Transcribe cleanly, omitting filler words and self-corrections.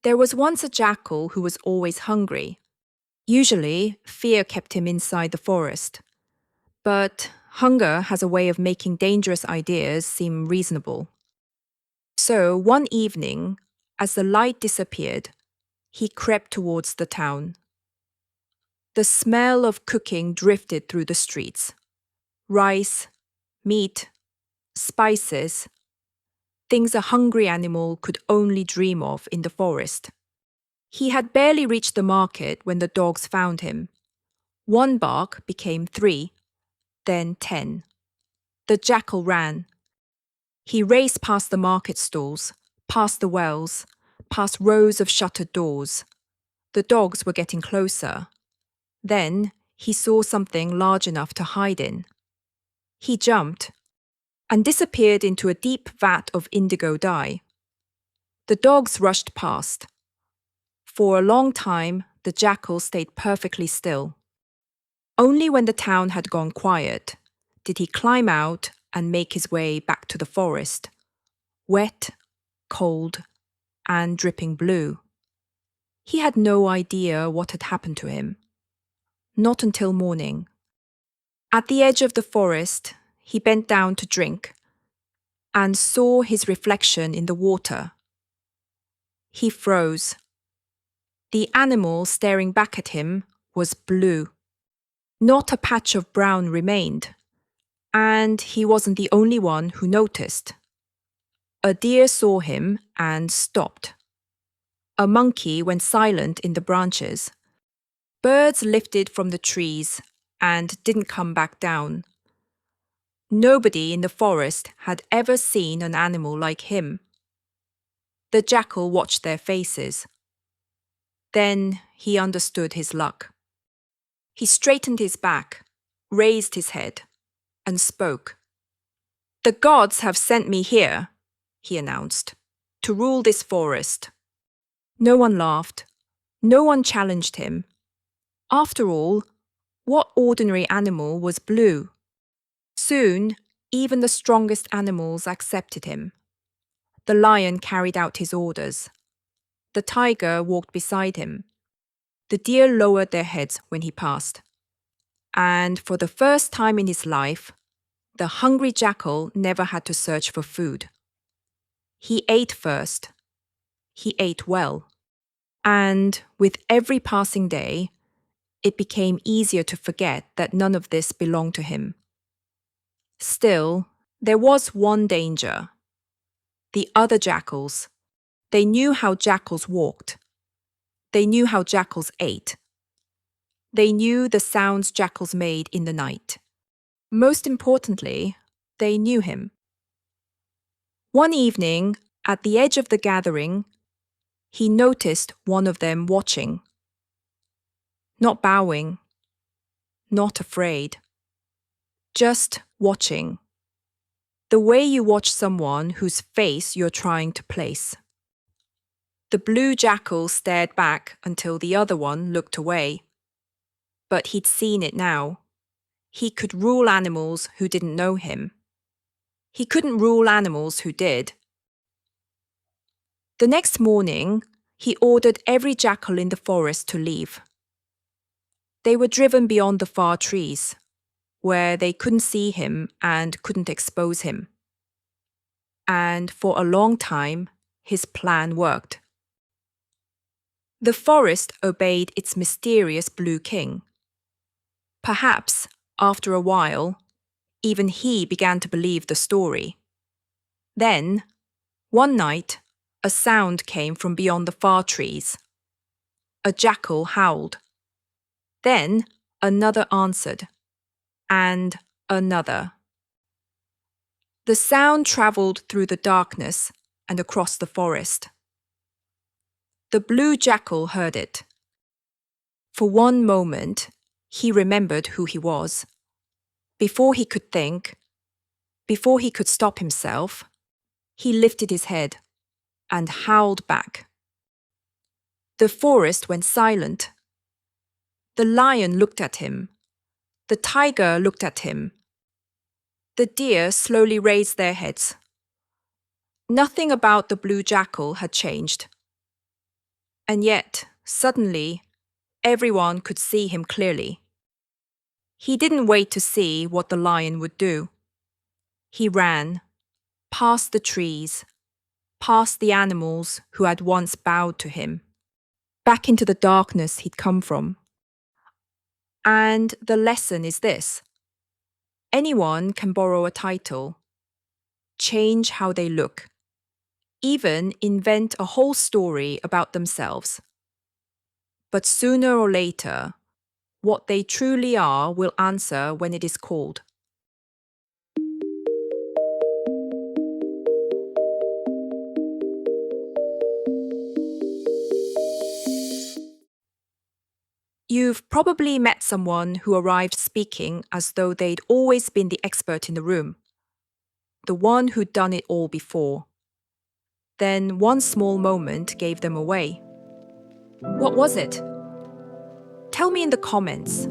There was once a jackal who was always hungry. Usually, fear kept him inside the forest. But hunger has a way of making dangerous ideas seem reasonable. So, one evening, as the light disappeared, he crept towards the town. The smell of cooking drifted through the streets. Rice, meat, spices, things a hungry animal could only dream of in the forest. He had barely reached the market when the dogs found him. One bark became 3, then 10. The jackal ran. He raced past the market stalls, past the wells, past rows of shuttered doors. The dogs were getting closer. Then he saw something large enough to hide in. He jumped and disappeared into a deep vat of indigo dye. The dogs rushed past. For a long time, the jackal stayed perfectly still. Only when the town had gone quiet did he climb out and make his way back to the forest, wet, cold, and dripping blue. He had no idea what had happened to him. Not until morning. At the edge of the forest, he bent down to drink and saw his reflection in the water. He froze. The animal staring back at him was blue. Not a patch of brown remained, and he wasn't the only one who noticed. A deer saw him and stopped. A monkey went silent in the branches. Birds lifted from the trees and didn't come back down. Nobody in the forest had ever seen an animal like him. The jackal watched their faces. Then he understood his luck. He straightened his back, raised his head, and spoke. "The gods have sent me here," he announced, "to rule this forest." No one laughed. No one challenged him. After all, what ordinary animal was blue? Soon, even the strongest animals accepted him. The lion carried out his orders. The tiger walked beside him. The deer lowered their heads when he passed. And for the first time in his life, the hungry jackal never had to search for food. He ate first. He ate well. And with every passing day, it became easier to forget that none of this belonged to him. Still, there was one danger. The other jackals. They knew how jackals walked. They knew how jackals ate. They knew the sounds jackals made in the night. Most importantly, they knew him. One evening, at the edge of the gathering, he noticed one of them watching. Not bowing. Not afraid. Just watching. The way you watch someone whose face you're trying to place. The blue jackal stared back until the other one looked away. But he'd seen it now. He could rule animals who didn't know him. He couldn't rule animals who did. The next morning, he ordered every jackal in the forest to leave. They were driven beyond the far trees, where they couldn't see him and couldn't expose him. And for a long time, his plan worked. The forest obeyed its mysterious blue king. Perhaps, after a while, even he began to believe the story. Then, one night, a sound came from beyond the far trees. A jackal howled. Then another answered, and another. The sound traveled through the darkness and across the forest. The blue jackal heard it. For one moment, he remembered who he was. Before he could think, before he could stop himself, he lifted his head and howled back. The forest went silent. The lion looked at him. The tiger looked at him. The deer slowly raised their heads. Nothing about the blue jackal had changed. And yet, suddenly, everyone could see him clearly. He didn't wait to see what the lion would do. He ran, past the trees, past the animals who had once bowed to him, back into the darkness he'd come from. And the lesson is this: anyone can borrow a title, change how they look, even invent a whole story about themselves. But sooner or later, what they truly are will answer when it is called. You've probably met someone who arrived speaking as though they'd always been the expert in the room, the one who'd done it all before. Then one small moment gave them away. What was it? Tell me in the comments,